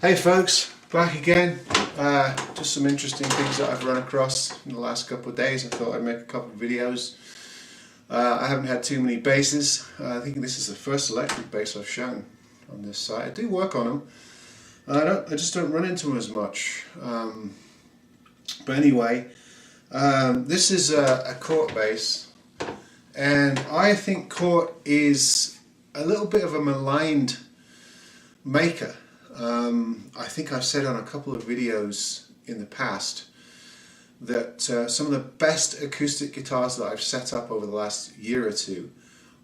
Hey folks, back again. Just some interesting things that I've run across in the last couple of days. I thought I'd make a couple of videos. I haven't had too many basses. I think this is the first electric bass I've shown on this site. I do work on them. I just don't run into them as much. But anyway, this is a Cort bass, and I think Cort is a little bit of a maligned maker. I think I've said on a couple of videos in the past that some of the best acoustic guitars that I've set up over the last year or two,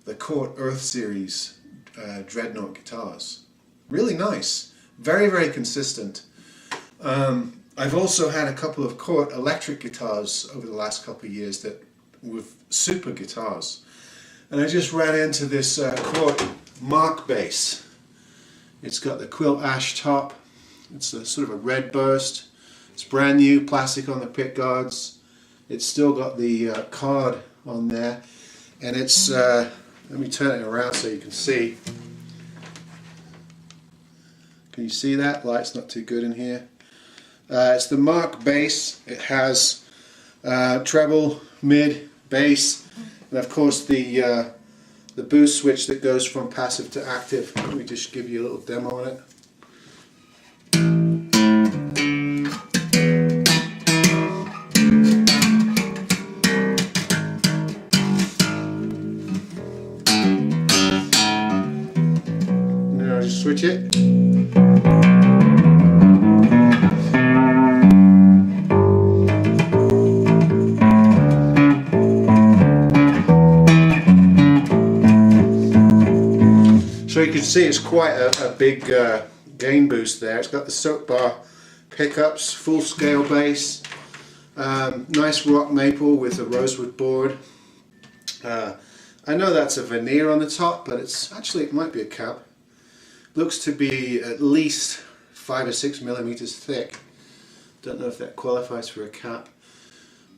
the Cort Earth Series Dreadnought guitars. Really nice, very, very consistent. I've also had a couple of Cort electric guitars over the last couple of years that with super guitars. And I just ran into this Cort Mark bass. It's got the quilt ash top. It's a sort of a red burst. It's brand new, plastic on the pick guards. It's still got the card on there, and it's let me turn it around so you can see. Can you see that? Light's not too good in here. It's the Mark bass. It has treble, mid, bass, and of course the boost switch that goes from passive to active. Let me just give you a little demo on it. Now I'll just switch it. So you can see it's quite a big gain boost there. It's got the soap bar pickups, full scale bass, nice rock maple with a rosewood board. I know that's a veneer on the top, but it's actually, it might be a cap. Looks to be at least 5 or 6 millimeters thick. Don't know if that qualifies for a cap,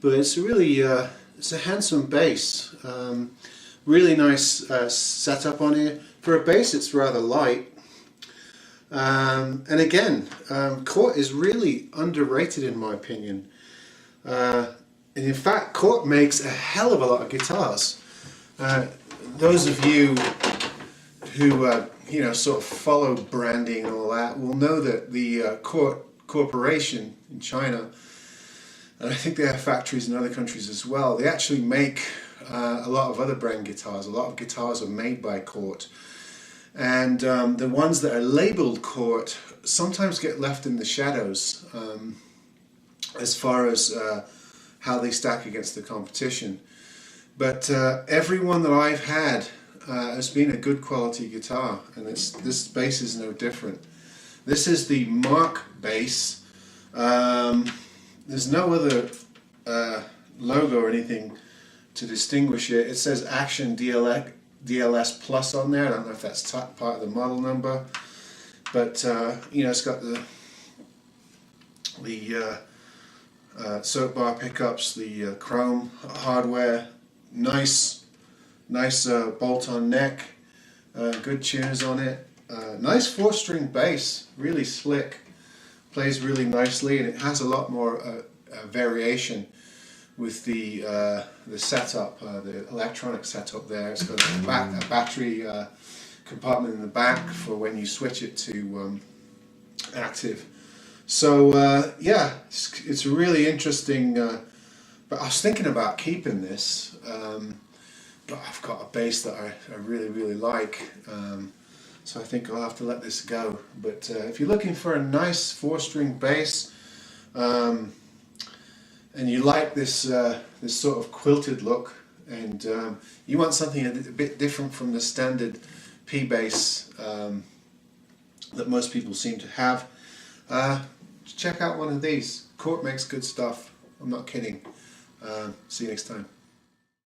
but it's really it's a handsome bass. Really nice setup on here. For a bass, it's rather light. And again, Cort is really underrated in my opinion. And in fact, Cort makes a hell of a lot of guitars. Those of you who sort of follow branding and all that will know that the Cort Corporation in China, and I think they have factories in other countries as well, they actually make a lot of other brand guitars. A lot of guitars are made by Cort, and the ones that are labeled Cort sometimes get left in the shadows as far as how they stack against the competition. But every one that I've had has been a good quality guitar, and this bass is no different. This is the Mark bass. There's no other logo or anything to distinguish it. It says Action DLS Plus on there. I don't know if that's part of the model number, but it's got the soap bar pickups, the chrome hardware, nice bolt-on neck, good tuners on it, nice 4-string bass, really slick, plays really nicely, and it has a lot more variation with the setup, the electronic setup there. It's got a battery compartment in the back for when you switch it to active. So yeah, it's really interesting. But I was thinking about keeping this, but I've got a bass that I really, really like. So I think I'll have to let this go. But if you're looking for a nice 4-string bass, and you like this this sort of quilted look, and you want something a bit different from the standard P bass that most people seem to have, check out one of these. Cort makes good stuff. I'm not kidding. See you next time.